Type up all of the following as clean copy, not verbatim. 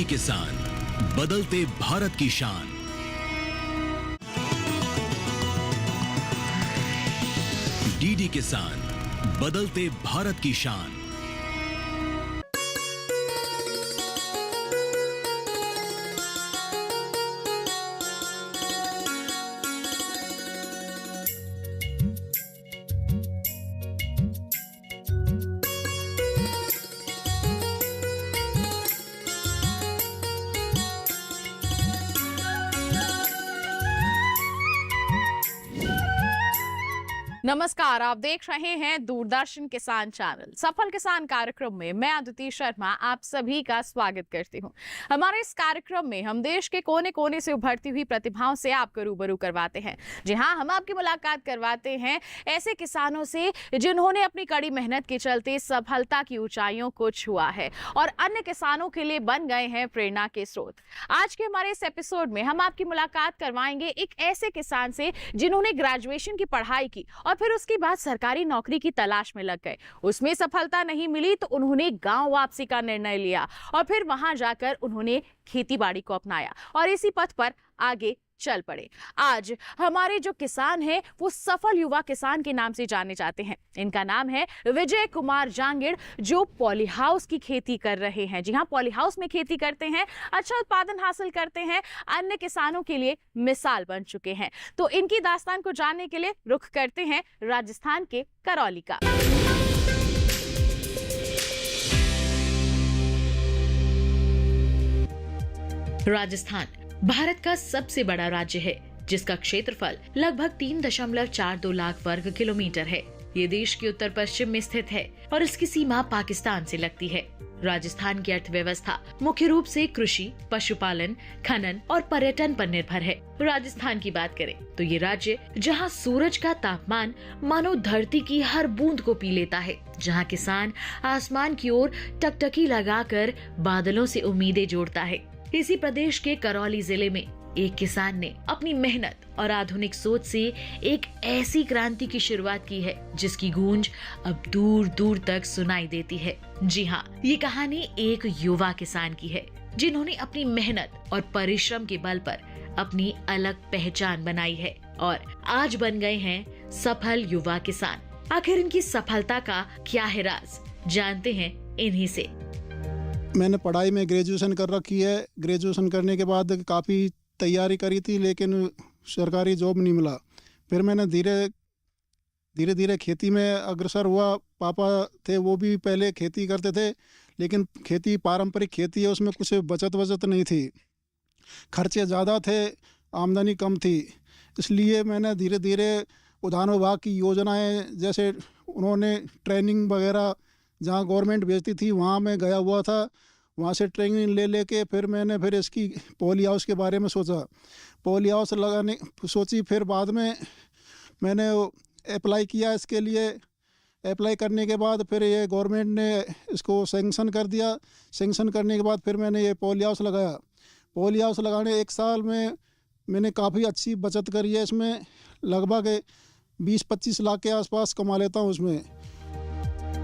किसान, बदलते भारत की शान। डीडी किसान, बदलते भारत की शान। नमस्कार, आप देख रहे हैं दूरदर्शन किसान चैनल। सफल किसान कार्यक्रम में मैं अदिति शर्मा आप सभी का स्वागत करती हूं। हमारे इस कार्यक्रम में हम देश के कोने कोने से उभरती हुई प्रतिभाओं से आपको रूबरू करवाते हैं। जी हां, हम आपकी मुलाकात करवाते हैं ऐसे किसानों से जिन्होंने अपनी कड़ी मेहनत के चलते सफलता की ऊंचाइयों को छुआ है और अन्य किसानों के लिए बन गए हैं प्रेरणा के स्रोत। आज के हमारे इस एपिसोड में हम आपकी मुलाकात करवाएंगे एक ऐसे किसान से जिन्होंने ग्रेजुएशन की पढ़ाई की और फिर उसके बाद सरकारी नौकरी की तलाश में लग गए। उसमें सफलता नहीं मिली तो उन्होंने गांव वापसी का निर्णय लिया और फिर वहां जाकर उन्होंने खेतीबाड़ी को अपनाया और इसी पथ पर आगे चल पड़े। आज हमारे जो किसान हैं वो सफल युवा किसान के नाम से जाने जाते हैं। इनका नाम है विजय कुमार जांगिड़, जो पॉली हाउस की खेती कर रहे हैं। जी हाँ, पॉली हाउस में खेती करते हैं, अच्छा उत्पादन हासिल करते हैं, अन्य किसानों के लिए मिसाल बन चुके हैं। तो इनकी दास्तान को जानने के लिए रुख करते हैं राजस्थान के करौली का। राजस्थान भारत का सबसे बड़ा राज्य है, जिसका क्षेत्रफल लगभग 3.42 लाख वर्ग किलोमीटर है। ये देश के उत्तर पश्चिम में स्थित है और इसकी सीमा पाकिस्तान से लगती है। राजस्थान की अर्थव्यवस्था मुख्य रूप से कृषि, पशुपालन, खनन और पर्यटन पर निर्भर है। राजस्थान की बात करें तो ये राज्य जहां सूरज का तापमान मानो धरती की हर बूंद को पी लेता है, जहां किसान आसमान की ओर टकटकी लगाकर बादलों से उम्मीदें जोड़ता है। इसी प्रदेश के करौली जिले में एक किसान ने अपनी मेहनत और आधुनिक सोच से एक ऐसी क्रांति की शुरुआत की है जिसकी गूंज अब दूर दूर तक सुनाई देती है। जी हाँ, ये कहानी एक युवा किसान की है जिन्होंने अपनी मेहनत और परिश्रम के बल पर अपनी अलग पहचान बनाई है और आज बन गए हैं सफल युवा किसान। आखिर इनकी सफलता का क्या है राज, जानते हैं इन्हीं से। मैंने पढ़ाई में ग्रेजुएशन कर रखी है। ग्रेजुएशन करने के बाद काफ़ी तैयारी करी थी, लेकिन सरकारी जॉब नहीं मिला। फिर मैंने धीरे धीरे खेती में अग्रसर हुआ। पापा थे वो भी पहले खेती करते थे, लेकिन खेती पारंपरिक खेती है, उसमें कुछ बचत नहीं थी, खर्चे ज़्यादा थे, आमदनी कम थी। इसलिए मैंने धीरे धीरे उद्यान विभाग की योजनाएं, जैसे उन्होंने ट्रेनिंग वगैरह जहाँ गवर्नमेंट भेजती थी वहाँ मैं गया हुआ था। वहाँ से ट्रेनिंग ले फिर इसकी पॉली हाउस के बारे में सोचा। पॉली हाउस लगाने सोची। फिर बाद में मैंने अप्लाई किया इसके लिए। अप्लाई करने के बाद फिर ये गवर्नमेंट ने इसको सैंक्शन कर दिया। सैंक्शन करने के बाद फिर मैंने ये पॉली हाउस लगाया। पॉली हाउस लगाने 1 साल में मैंने काफ़ी अच्छी बचत करी है। इसमें लगभग 20-25 लाख के आसपास कमा लेता हूँ उसमें।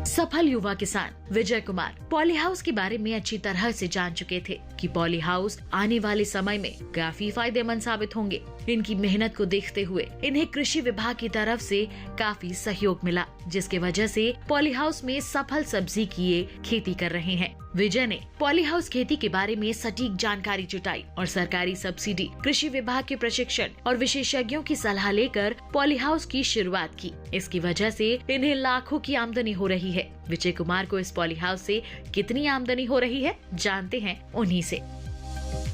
सफल युवा किसान विजय कुमार पॉली हाउस के बारे में अच्छी तरह से जान चुके थे कि पॉली हाउस आने वाले समय में काफी फायदेमंद साबित होंगे। इनकी मेहनत को देखते हुए इन्हें कृषि विभाग की तरफ से काफी सहयोग मिला, जिसके वजह से पॉली हाउस में सफल सब्जी की ये खेती कर रहे हैं। विजय ने पॉली हाउस खेती के बारे में सटीक जानकारी जुटाई और सरकारी सब्सिडी, कृषि विभाग के प्रशिक्षण और विशेषज्ञों की सलाह लेकर पॉली हाउस की शुरुआत की। इसकी वजह से इन्हें लाखों की आमदनी हो रही है। विजय कुमार को इस पॉली हाउस से कितनी आमदनी हो रही है, जानते हैं उन्हीं से।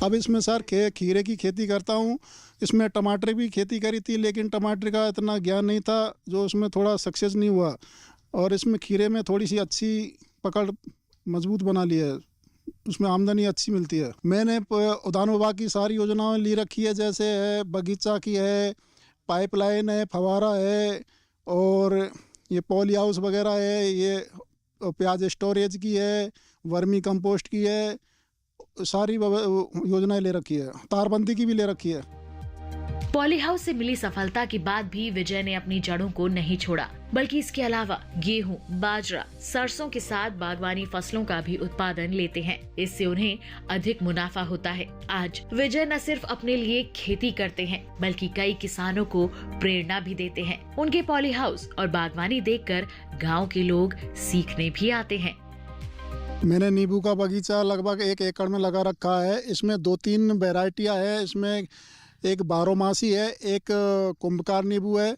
अब इसमें सर खीरे की खेती करता हूँ। इसमें टमाटर की खेती करी थी, लेकिन टमाटर का इतना ज्ञान नहीं था, जो उसमें थोड़ा सक्सेस नहीं हुआ। और इसमें खीरे में थोड़ी सी अच्छी पकड़ मजबूत बना लिया है, उसमें आमदनी अच्छी मिलती है। मैंने उद्यान विभाग की सारी योजनाएं ली रखी है, जैसे है बगीचा की है, पाइपलाइन है, फवारा है, और ये पॉली हाउस वगैरह है, ये प्याज स्टोरेज की है, वर्मी कंपोस्ट की है, सारी योजनाएं ले रखी है। तारबंदी की भी ले रखी है। पॉली हाउस से मिली सफलता के बाद भी विजय ने अपनी जड़ों को नहीं छोड़ा, बल्कि इसके अलावा गेहूं, बाजरा, सरसों के साथ बागवानी फसलों का भी उत्पादन लेते हैं। इससे उन्हें अधिक मुनाफा होता है। आज विजय न सिर्फ अपने लिए खेती करते हैं, बल्कि कई किसानों को प्रेरणा भी देते हैं। उनके पॉली हाउस और बागवानी देखकर गाँव के लोग सीखने भी आते हैं। मैंने नींबू का बगीचा लगभग 1 एकड़ में लगा रखा है। इसमें 2-3 वैरायटियाँ है। इसमें एक बारहमासी है, एक कुंभकार नींबू है,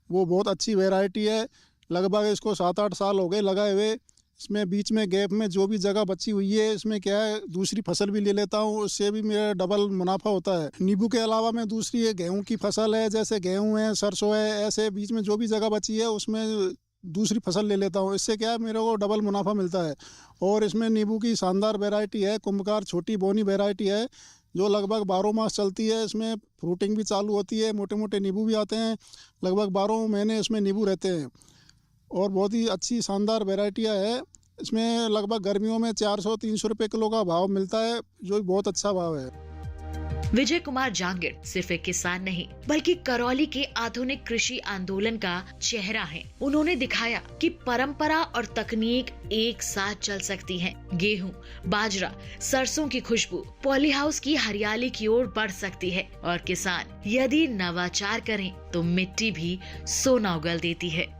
वो बहुत अच्छी वैरायटी है। लगभग इसको 7-8 साल हो गए लगाए हुए। इसमें बीच में गैप में जो भी जगह बची हुई है, इसमें क्या है दूसरी फसल भी ले लेता हूँ, उससे भी मेरा डबल मुनाफा होता है। नींबू के अलावा मैं दूसरी एक गेहूँ की फसल है, जैसे गेहूँ है, सरसों है, ऐसे बीच में जो भी जगह बची है उसमें दूसरी फसल ले लेता हूँ। इससे क्या है मेरे को डबल मुनाफा मिलता है। और इसमें नींबू की शानदार वैरायटी है कुंभकार, छोटी बोनी वैरायटी है, जो लगभग 12 मास चलती है। इसमें फ्रूटिंग भी चालू होती है, मोटे मोटे नींबू भी आते हैं, लगभग 12 महीने इसमें नींबू रहते हैं। और बहुत ही अच्छी शानदार वैरायटियाँ है। इसमें लगभग गर्मियों में 400-300 रुपये किलो का भाव मिलता है, जो बहुत अच्छा भाव है। विजय कुमार जांगिड़ सिर्फ एक किसान नहीं, बल्कि करौली के आधुनिक कृषि आंदोलन का चेहरा हैं। उन्होंने दिखाया कि परंपरा और तकनीक एक साथ चल सकती हैं। गेहूं, बाजरा, सरसों की खुशबू पॉली हाउस की हरियाली की ओर बढ़ सकती है, और किसान यदि नवाचार करें तो मिट्टी भी सोना उगल देती है।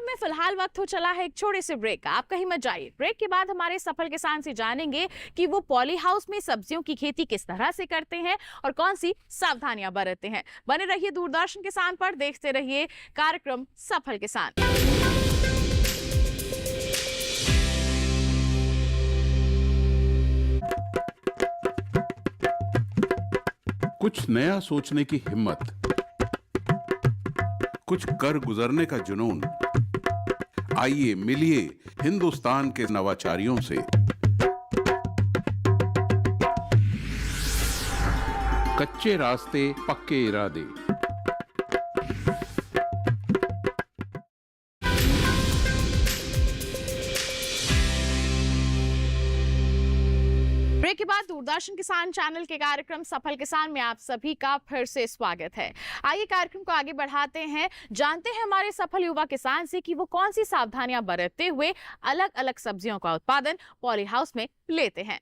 में फिलहाल वक्त हो चला है एक छोटे से ब्रेक का। आप कहीं मत जाइए। ब्रेक के बाद हमारे सफल किसान से जानेंगे कि वो पॉली हाउस में सब्जियों की खेती किस तरह से करते हैं और कौन सी सावधानियां बरतते हैं। बने रहिए दूरदर्शन किसान पर, देखते रहिए कार्यक्रम सफल किसान। कुछ नया सोचने की हिम्मत, कुछ कर गुजरने का जुनून। आइए मिलिए हिंदुस्तान के नवाचारियों से। कच्चे रास्ते, पक्के इरादे। ब्रेक के बाद दूरदर्शन किसान चैनल के कार्यक्रम सफल किसान में आप सभी का फिर से स्वागत है। आइए कार्यक्रम को आगे बढ़ाते हैं, जानते हैं हमारे सफल युवा किसान से कि वो कौन सी सावधानियां बरतते हुए अलग अलग सब्जियों का उत्पादन पॉली हाउस में लेते हैं।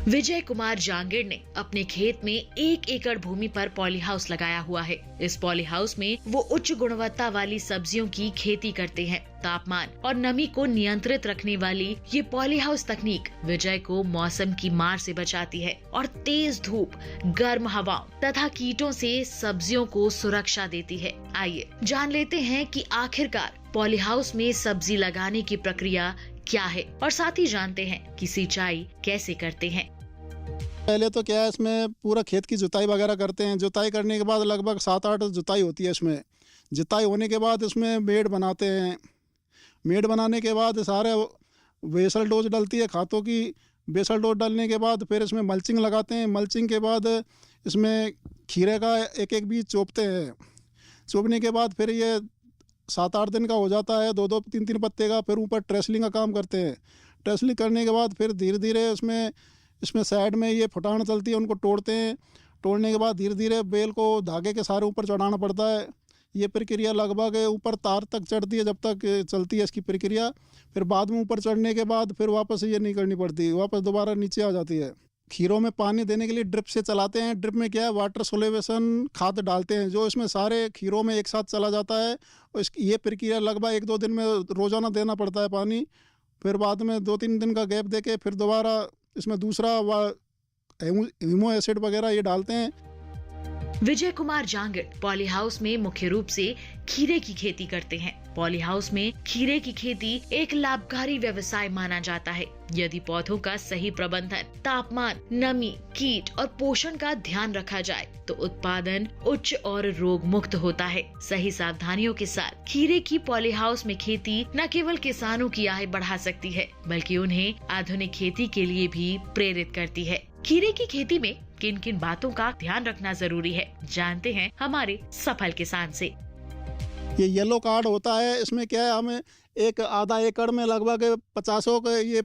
विजय कुमार जांगिड़ ने अपने खेत में 1 एकड़ भूमि पर पॉली हाउस लगाया हुआ है। इस पॉली हाउस में वो उच्च गुणवत्ता वाली सब्जियों की खेती करते हैं। तापमान और नमी को नियंत्रित रखने वाली ये पॉली हाउस तकनीक विजय को मौसम की मार से बचाती है और तेज धूप, गर्म हवाओं तथा कीटों से सब्जियों को सुरक्षा देती है। आइए जान लेते हैं कि आखिरकार पॉली हाउस में सब्जी लगाने की प्रक्रिया क्या है, और साथ ही जानते हैं कि सिंचाई कैसे करते हैं। पहले तो क्या है, इसमें पूरा खेत की जुताई वगैरह करते हैं। जुताई करने के बाद लगभग 7-8 जुताई होती है। इसमें जुताई होने के बाद इसमें मेड़ बनाते हैं। मेड़ बनाने के बाद सारे बेसल डोज डलती है खातों की। बेसल डोज डालने के बाद फिर इसमें मल्चिंग लगाते हैं। मल्चिंग के बाद इसमें खीरे का एक बीज चोपते हैं। चोपने के बाद फिर ये 7-8 दिन का हो जाता है, 2-2, 3-3 पत्ते का। फिर ऊपर ट्रेसलिंग का काम करते हैं। ट्रेसलिंग करने के बाद फिर धीरे धीरे इसमें साइड में ये फुटान चलती है, उनको तोड़ते हैं। तोड़ने के बाद धीरे धीरे बेल को धागे के सारे ऊपर चढ़ाना पड़ता है। ये प्रक्रिया लगभग ऊपर तार तक चढ़ती है, जब तक चलती है इसकी प्रक्रिया। फिर बाद में ऊपर चढ़ने के बाद फिर वापस ये नहीं करनी पड़ती, वापस दोबारा नीचे आ जाती है। खीरों में पानी देने के लिए ड्रिप से चलाते हैं। ड्रिप में क्या है, वाटर सोल्यूशन खाद डालते हैं, जो इसमें सारे खीरों में एक साथ चला जाता है। और ये प्रक्रिया लगभग 1-2 दिन में रोज़ाना देना पड़ता है पानी। फिर बाद में 2-3 दिन का गैप देके फिर दोबारा इसमें दूसरा हीमो एसिड वगैरह ये डालते हैं। विजय कुमार जांगिड़ पॉली हाउस में मुख्य रूप से खीरे की खेती करते हैं। पॉली हाउस में खीरे की खेती एक लाभकारी व्यवसाय माना जाता है। यदि पौधों का सही प्रबंधन, तापमान, नमी, कीट और पोषण का ध्यान रखा जाए तो उत्पादन उच्च और रोग मुक्त होता है। सही सावधानियों के साथ खीरे की पॉली हाउस में खेती न केवल किसानों की आय बढ़ा सकती है, बल्कि उन्हें आधुनिक खेती के लिए भी प्रेरित करती है। खीरे की खेती में किन किन बातों का ध्यान रखना जरूरी है, जानते हैं हमारे सफल किसान से। ये येलो कार्ड होता है, इसमें क्या है, हमें एक आधा एकड़ में लगभग 50 के ये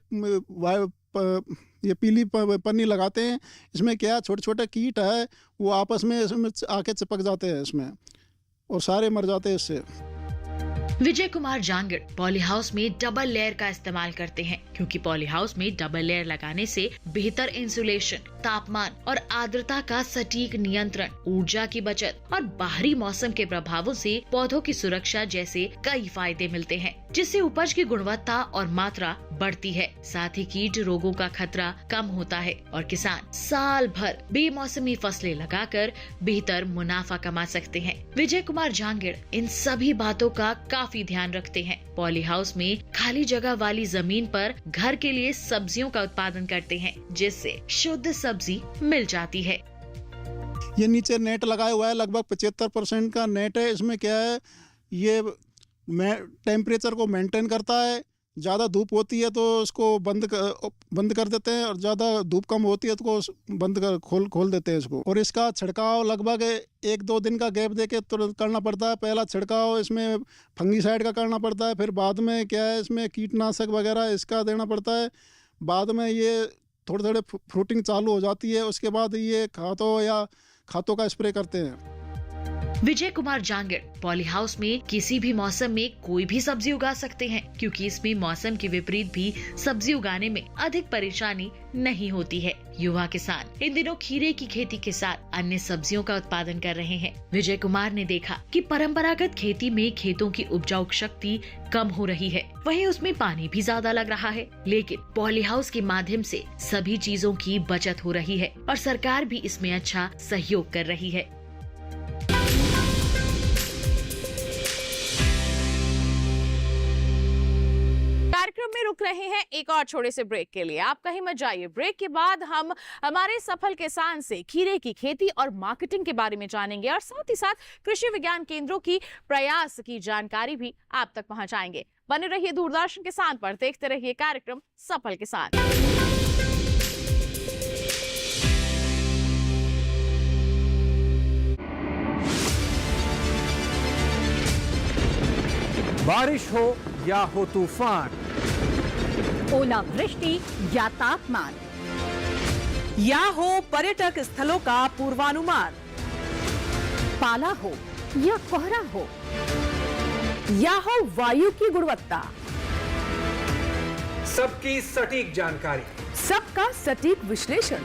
पीली पन्नी लगाते हैं। इसमें क्या है, छोटे छोटे कीट है वो आपस में इसमें आके चिपक जाते हैं इसमें, और सारे मर जाते हैं इससे। विजय कुमार जांगिड़ पॉली हाउस में डबल लेयर का इस्तेमाल करते हैं, क्योंकि पॉली हाउस में डबल लेयर लगाने से बेहतर इंसुलेशन, तापमान और आर्द्रता का सटीक नियंत्रण, ऊर्जा की बचत और बाहरी मौसम के प्रभावों से पौधों की सुरक्षा जैसे कई फायदे मिलते हैं, जिससे उपज की गुणवत्ता और मात्रा बढ़ती है। साथ ही कीट रोगों का खतरा कम होता है और किसान साल भर बेमौसमी फसलें लगाकर बेहतर मुनाफा कमा सकते हैं। विजय कुमार जांगिड़ इन सभी बातों का काफी ध्यान रखते हैं। पॉली हाउस में खाली जगह वाली जमीन पर घर के लिए सब्जियों का उत्पादन करते हैं, जिससे शुद्ध सब्जी मिल जाती है। ये नीचे नेट लगाया हुआ है, लगभग 75% का नेट है। इसमें क्या है, ये टेम्परेचर को मेंटेन करता है। ज़्यादा धूप होती है तो उसको बंद कर देते हैं, और ज़्यादा धूप कम होती है तो खोल देते हैं इसको। और इसका छिड़काव लगभग 1-2 दिन का गैप देके तुरंत करना पड़ता है। पहला छिड़काव इसमें फंगीसाइड का करना पड़ता है, फिर बाद में क्या है, इसमें कीटनाशक वगैरह इसका देना पड़ता है। बाद में ये थोड़े फ्रूटिंग चालू हो जाती है, उसके बाद ये खातों का स्प्रे करते हैं। विजय कुमार जांगिड़ पॉली हाउस में किसी भी मौसम में कोई भी सब्जी उगा सकते हैं, क्योंकि इसमें मौसम के विपरीत भी सब्जी उगाने में अधिक परेशानी नहीं होती है। युवा किसान इन दिनों खीरे की खेती के साथ अन्य सब्जियों का उत्पादन कर रहे हैं। विजय कुमार ने देखा कि परंपरागत खेती में खेतों की उपजाऊ शक्ति कम हो रही है, वहीं उसमें पानी भी ज्यादा लग रहा है, लेकिन पॉली हाउस के माध्यम से सभी चीजों की बचत हो रही है और सरकार भी इसमें अच्छा सहयोग कर रही है। कार्यक्रम में रुक रहे हैं एक और छोटे से ब्रेक के लिए। आप कहीं मत जाइए। ब्रेक के बाद हम हमारे सफल किसान से खीरे की खेती और मार्केटिंग के बारे में जानेंगे, और साथ ही साथ कृषि विज्ञान केंद्रों की प्रयास की जानकारी भी आप तक पहुंचाएंगे। बने रहिए दूरदर्शन किसान पर, देखते रहिए कार्यक्रम सफल किसान। बारिश हो या हो तूफान, ओलावृष्टि या तापमान, या हो पर्यटक स्थलों का पूर्वानुमान, पाला हो या कोहरा हो, या हो वायु की गुणवत्ता, सबकी सटीक जानकारी, सबका सटीक विश्लेषण।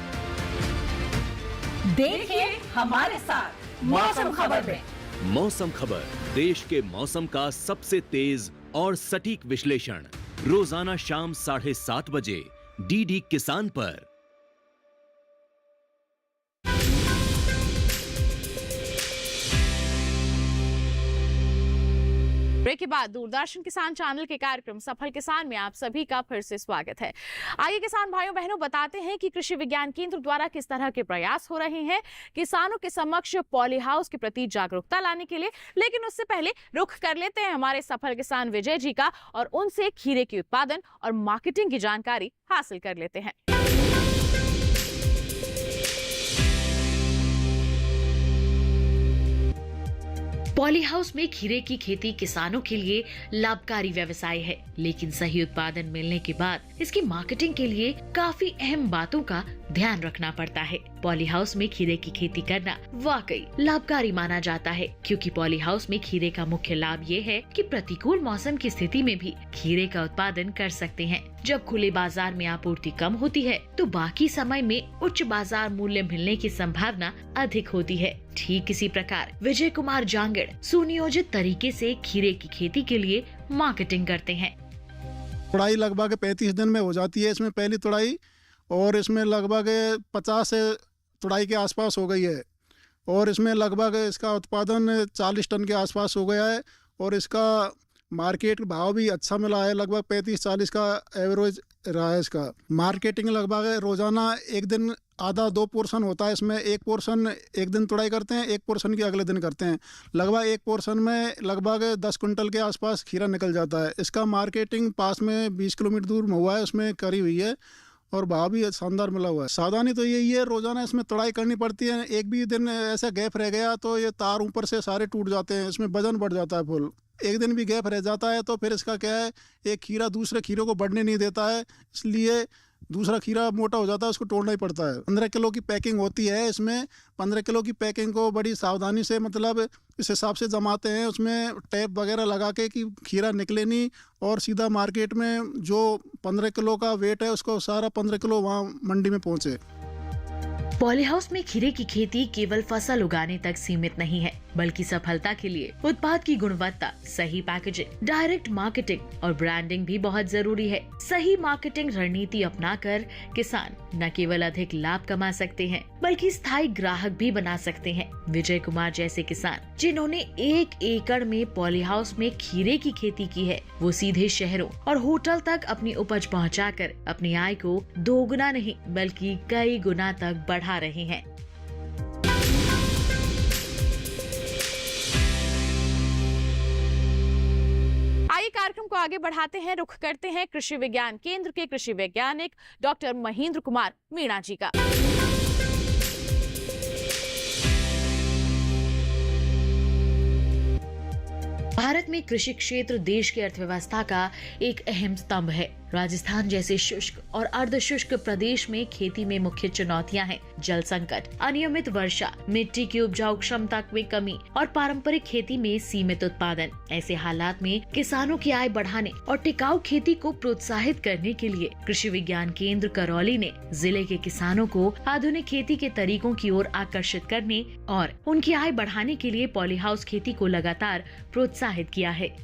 देखिए हमारे साथ मौसम खबर में। मौसम खबर, देश के मौसम का सबसे तेज और सटीक विश्लेषण, रोजाना शाम 7:30 बजे डीडी किसान पर। ब्रेक के बाद दूरदर्शन किसान चैनल के कार्यक्रम सफल किसान में आप सभी का फिर से स्वागत है। आइए किसान भाइयों बहनों बताते हैं कि कृषि विज्ञान केंद्र द्वारा किस तरह के प्रयास हो रहे हैं किसानों के समक्ष पॉली हाउस के प्रति जागरूकता लाने के लिए। लेकिन उससे पहले रुख कर लेते हैं हमारे सफल किसान विजय जी का, और उनसे खीरे की उत्पादन और मार्केटिंग की जानकारी हासिल कर लेते हैं। पॉली हाउस में खीरे की खेती किसानों के लिए लाभकारी व्यवसाय है, लेकिन सही उत्पादन मिलने के बाद इसकी मार्केटिंग के लिए काफी अहम बातों का ध्यान रखना पड़ता है। पॉली हाउस में खीरे की खेती करना वाकई लाभकारी माना जाता है, क्योंकि पॉली हाउस में खीरे का मुख्य लाभ ये है कि प्रतिकूल मौसम की स्थिति में भी खीरे का उत्पादन कर सकते हैं। जब खुले बाजार में आपूर्ति कम होती है तो बाकी समय में उच्च बाजार मूल्य मिलने की संभावना अधिक होती है। ठीक इसी प्रकार विजय कुमार जांगिड़ सुनियोजित तरीके से खीरे की खेती के लिए मार्केटिंग करते हैं। तुड़ाई लगभग 35 दिन में हो जाती है इसमें पहली तुड़ाई, और इसमें लगभग 50 तुड़ाई के आसपास हो गई है, और इसमें लगभग इसका उत्पादन 40 टन के आसपास हो गया है, और इसका मार्केट भाव भी अच्छा मिला है, लगभग 35-40 का एवरेज रहा है इसका। मार्केटिंग लगभग रोजाना एक दिन आधा 2 पोर्शन होता है इसमें, एक पोर्शन एक दिन तुड़ाई करते हैं, एक पोर्शन की अगले दिन करते हैं। लगभग एक पोर्शन में लगभग 10 कुंटल के आसपास खीरा निकल जाता है। इसका मार्केटिंग पास में 20 किलोमीटर दूर में हुआ है, उसमें करी हुई है, और भाव भी शानदार मिला हुआ है। सावधानी तो यही है, रोजाना इसमें तड़ाई करनी पड़ती है। एक भी दिन ऐसा गैप रह गया तो ये तार ऊपर से सारे टूट जाते हैं, इसमें वजन बढ़ जाता है फुल। एक दिन भी गैप रह जाता है तो फिर इसका क्या है, एक खीरा दूसरे खीरे को बढ़ने नहीं देता है, इसलिए दूसरा खीरा मोटा हो जाता है, उसको तोड़ना ही पड़ता है। 15 किलो की पैकिंग होती है इसमें। 15 किलो की पैकिंग को बड़ी सावधानी से मतलब इस हिसाब से जमाते हैं, उसमें टेप वगैरह लगा के कि खीरा निकले नहीं, और सीधा मार्केट में जो 15 किलो का वेट है उसको सारा 15 किलो वहाँ मंडी में पहुँचे। पॉलीहाउस में खीरे की खेती केवल फसल उगाने तक सीमित नहीं है, बल्कि सफलता के लिए उत्पाद की गुणवत्ता, सही पैकेजिंग, डायरेक्ट मार्केटिंग और ब्रांडिंग भी बहुत जरूरी है। सही मार्केटिंग रणनीति अपनाकर किसान न केवल अधिक लाभ कमा सकते हैं, बल्कि स्थायी ग्राहक भी बना सकते हैं। विजय कुमार जैसे किसान जिन्होंने 1 एकड़ में पॉलीहाउस में खीरे की खेती की है, वो सीधे शहरों और होटल तक अपनी उपज पहुंचाकर अपनी आय को दोगुना नहीं बल्कि कई गुना तक बढ़ा रहे हैं। आइए कार्यक्रम को आगे बढ़ाते हैं, रुख करते हैं कृषि विज्ञान केंद्र के कृषि वैज्ञानिक डॉक्टर महेंद्र कुमार मीणा जी का। भारत में कृषि क्षेत्र देश की अर्थव्यवस्था का एक अहम स्तंभ है। राजस्थान जैसे शुष्क और अर्ध शुष्क प्रदेश में खेती में मुख्य चुनौतियां हैं जल संकट, अनियमित वर्षा, मिट्टी की उपजाऊ क्षमता में कमी और पारंपरिक खेती में सीमित उत्पादन। ऐसे हालात में किसानों की आय बढ़ाने और टिकाऊ खेती को प्रोत्साहित करने के लिए कृषि विज्ञान केंद्र करौली ने जिले के किसानों को आधुनिक खेती के तरीकों की ओर आकर्षित करने और उनकी आय बढ़ाने के लिए पॉलीहाउस खेती को लगातार प्रोत्साहित किया है।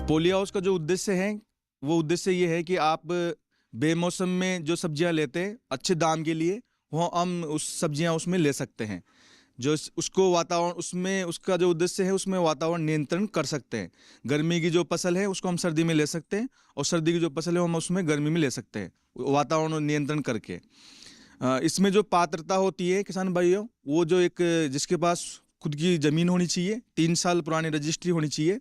पॉलीहाउस का जो उद्देश्य है वो उद्देश्य ये है कि आप बेमौसम में जो सब्जियां लेते हैं अच्छे दाम के लिए, वो हम उस सब्जियां उसमें ले सकते हैं। जो उसको वातावरण उसमें उसका जो उद्देश्य है उसमें वातावरण नियंत्रण कर सकते हैं। गर्मी की जो फसल है उसको हम सर्दी में ले सकते हैं और सर्दी की जो फसल है हम उसमें गर्मी में ले सकते हैं, वातावरण नियंत्रण करके। इसमें जो पात्रता होती है किसान भाइयों, वो जो एक जिसके पास खुद की ज़मीन होनी चाहिए, 3 साल पुरानी रजिस्ट्री होनी चाहिए,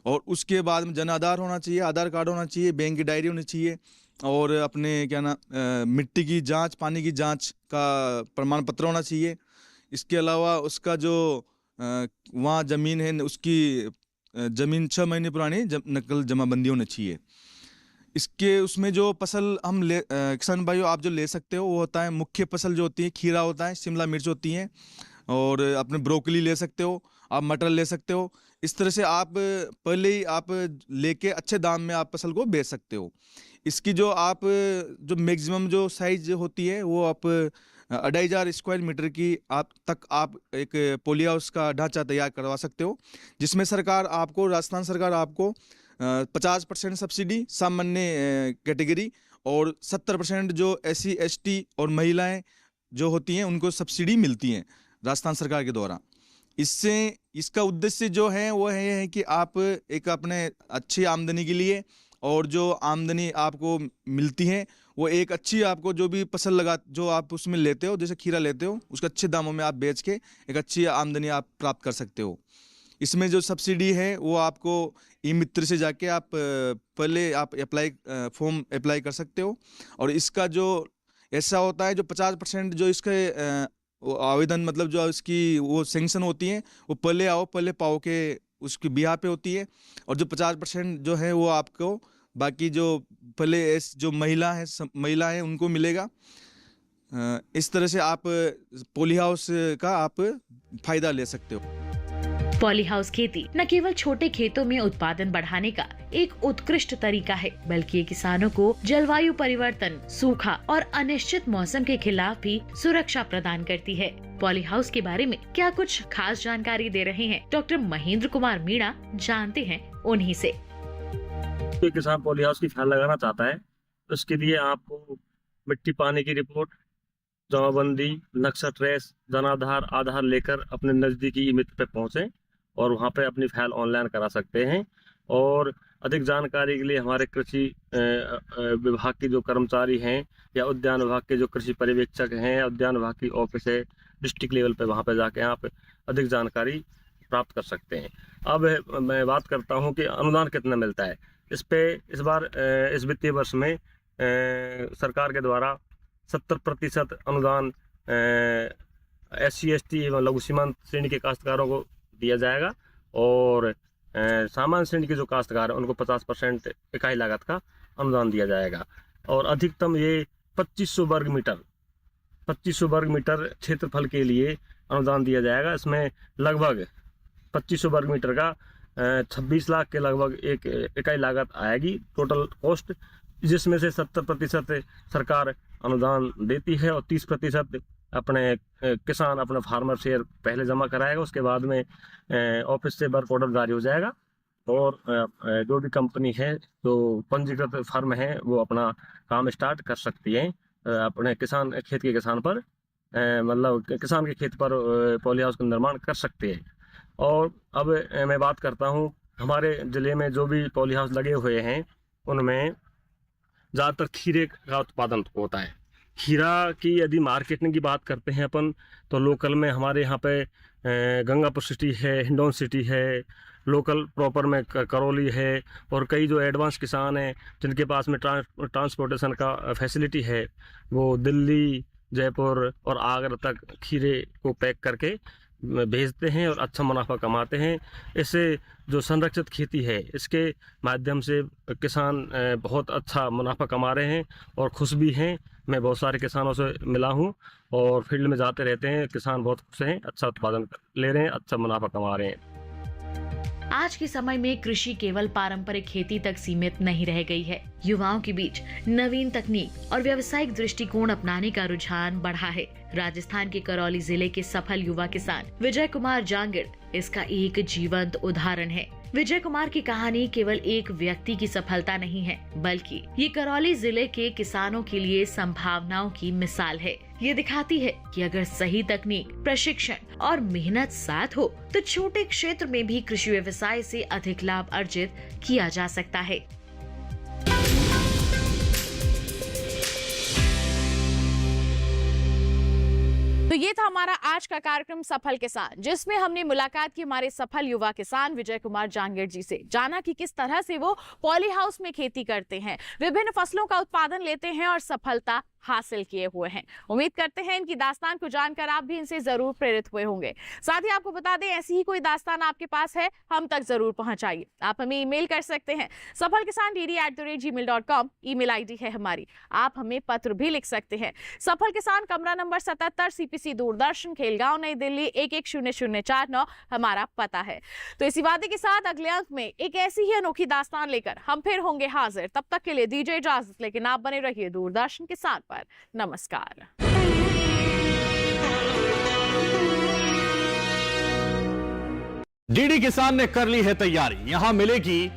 और उसके बाद में जन आधार होना चाहिए, आधार कार्ड होना चाहिए, बैंक की डायरी होनी चाहिए, और अपने क्या ना मिट्टी की जांच, पानी की जांच का प्रमाण पत्र होना चाहिए। इसके अलावा उसका जो वहाँ ज़मीन है उसकी ज़मीन 6 महीने पुरानी नकल जमाबंदी होनी चाहिए। इसके उसमें जो फसल हम किसान भाइयों आप जो ले सकते हो वो होता है, मुख्य फसल जो होती है खीरा होता है, शिमला मिर्च होती है, और अपने ब्रोकली ले सकते हो, आप मटर ले सकते हो। इस तरह से आप पहले ही आप लेके अच्छे दाम में आप फसल को बेच सकते हो। इसकी जो आप जो मैक्सिमम जो साइज होती है वो आप 2500 स्क्वायर मीटर की आप एक पॉलीहाउस का ढांचा तैयार करवा सकते हो, जिसमें सरकार आपको, राजस्थान सरकार आपको 50% सब्सिडी सामान्य कैटेगरी और 70% जो SC ST और महिलाएं जो होती हैं उनको सब्सिडी मिलती हैं राजस्थान सरकार के द्वारा। इससे इसका उद्देश्य जो है वो है कि आप एक अपने अच्छी आमदनी के लिए, और जो आमदनी आपको मिलती है वो एक अच्छी, आपको जो भी फसल जो आप उसमें लेते हो, जैसे खीरा लेते हो, उसके अच्छे दामों में आप बेच के एक अच्छी आमदनी आप प्राप्त कर सकते हो। इसमें जो सब्सिडी है वो आपको ई-मित्र से जाके आप पहले आप फॉर्म अप्लाई कर सकते हो, और इसका जो ऐसा होता है जो 50% जो इसके आवेदन मतलब जो इसकी वो सेंक्शन होती हैं वो पहले आओ पहले पाओ के उसकी बिहा पे होती है, और जो 50% जो है वो आपको बाकी जो पहले जो महिला है उनको मिलेगा। इस तरह से आप पॉलीहाउस का आप फायदा ले सकते हो। पॉलीहाउस खेती न केवल छोटे खेतों में उत्पादन बढ़ाने का एक उत्कृष्ट तरीका है, बल्कि ये किसानों को जलवायु परिवर्तन, सूखा और अनिश्चित मौसम के खिलाफ भी सुरक्षा प्रदान करती है। पॉलीहाउस के बारे में क्या कुछ खास जानकारी दे रहे हैं डॉक्टर महेंद्र कुमार मीणा, जानते हैं उन्हीं से। कोई किसान पॉलीहाउस की ख्याल लगाना चाहता है, उसके लिए आपको मिट्टी पानी की रिपोर्ट, जमाबंदी, नक्शा ट्रेस, जनाधार, आधार लेकर अपने नजदीकी ई-मित्र पे पहुंचे और वहां पे अपनी फाइल ऑनलाइन करा सकते हैं। और अधिक जानकारी के लिए हमारे कृषि विभाग के जो कर्मचारी हैं या उद्यान विभाग के जो कृषि पर्यवेक्षक हैं या उद्यान विभाग की ऑफिस है डिस्ट्रिक्ट लेवल पे, वहां पे जाके आप अधिक जानकारी प्राप्त कर सकते हैं। अब मैं बात करता हूं कि अनुदान कितना मिलता है। इस बार इस वित्तीय वर्ष में सरकार के द्वारा 70% अनुदान SC ST एवं लघु सीमांत श्रेणी के काश्तकारों को दिया जाएगा और सामान्य श्रेणी के जो काश्तकार हैं उनको 50% इकाई लागत का अनुदान दिया जाएगा। और अधिकतम ये 2500 वर्ग मीटर क्षेत्रफल के लिए अनुदान दिया जाएगा। इसमें लगभग 2500 वर्ग मीटर का 26 लाख के लगभग एक इकाई लागत आएगी टोटल कॉस्ट, जिसमें से 70% सरकार अनुदान देती है और 30% अपने किसान अपना फार्मर शेयर पहले जमा कराएगा। उसके बाद में ऑफिस से वर्क ऑर्डर जारी हो जाएगा और जो भी कंपनी है जो पंजीकृत फर्म है वो अपना काम स्टार्ट कर सकती है अपने खेत के किसान पर, मतलब किसान के खेत पर पॉली हाउस का निर्माण कर सकते हैं। और अब मैं बात करता हूँ हमारे ज़िले में जो भी पॉली हाउस लगे हुए हैं उनमें ज़्यादातर खीरे का उत्पादन होता है। खीरा की यदि मार्केटिंग की बात करते हैं अपन तो लोकल में हमारे यहाँ पे गंगापुर सिटी है, हिंडौन सिटी है, लोकल प्रॉपर में करौली है और कई जो एडवांस किसान हैं जिनके पास में ट्रांसपोर्टेशन का फैसिलिटी है वो दिल्ली, जयपुर और आगरा तक खीरे को पैक करके भेजते हैं और अच्छा मुनाफा कमाते हैं। इससे जो संरक्षित खेती है इसके माध्यम से किसान बहुत अच्छा मुनाफा कमा रहे हैं और खुश भी हैं। मैं बहुत सारे किसानों से मिला हूं और फील्ड में जाते रहते हैं, किसान बहुत खुश हैं, अच्छा उत्पादन ले रहे हैं, अच्छा मुनाफा कमा रहे हैं। आज के समय में कृषि केवल पारंपरिक खेती तक सीमित नहीं रह गई है। युवाओं के बीच नवीन तकनीक और व्यावसायिक दृष्टिकोण अपनाने का रुझान बढ़ा है। राजस्थान के करौली जिले के सफल युवा किसान विजय कुमार जांगिड़ इसका एक जीवंत उदाहरण है। विजय कुमार की कहानी केवल एक व्यक्ति की सफलता नहीं है, बल्कि ये करौली जिले के किसानों के लिए संभावनाओं की मिसाल है। ये दिखाती है कि अगर सही तकनीक, प्रशिक्षण और मेहनत साथ हो तो छोटे क्षेत्र में भी कृषि व्यवसाय से अधिक लाभ अर्जित किया जा सकता है। तो ये था हमारा आज का कार्यक्रम सफल किसान, जिसमें हमने मुलाकात की हमारे सफल युवा किसान विजय कुमार जांगिड़ जी से। जाना कि किस तरह से वो पॉली हाउस में खेती करते हैं, विभिन्न फसलों का उत्पादन लेते हैं और सफलता हासिल किए हुए हैं। उम्मीद करते हैं इनकी दास्तान को जानकर आप भी इनसे जरूर प्रेरित हुए होंगे। साथ ही आपको बता दें, ऐसी ही कोई दास्तान आपके पास है हम तक जरूर पहुंचाइए। आप हमें ईमेल कर सकते हैं safalkisan@gmail.com ईमेल आईडी है हमारी। आप हमें पत्र भी लिख सकते हैं। सफल किसान, कमरा नंबर 77, CPC दूरदर्शन, खेलगांव, नई दिल्ली 110049 हमारा पता है। तो इसी वादे के साथ अगले अंक में एक ऐसी ही अनोखी दास्तान लेकर हम फिर होंगे हाजिर। तब तक के लिए दीजिए इजाजत, लेकिन आप बने रहिए दूरदर्शन किसान पर। नमस्कार। डीडी किसान ने कर ली है तैयारी, यहां मिलेगी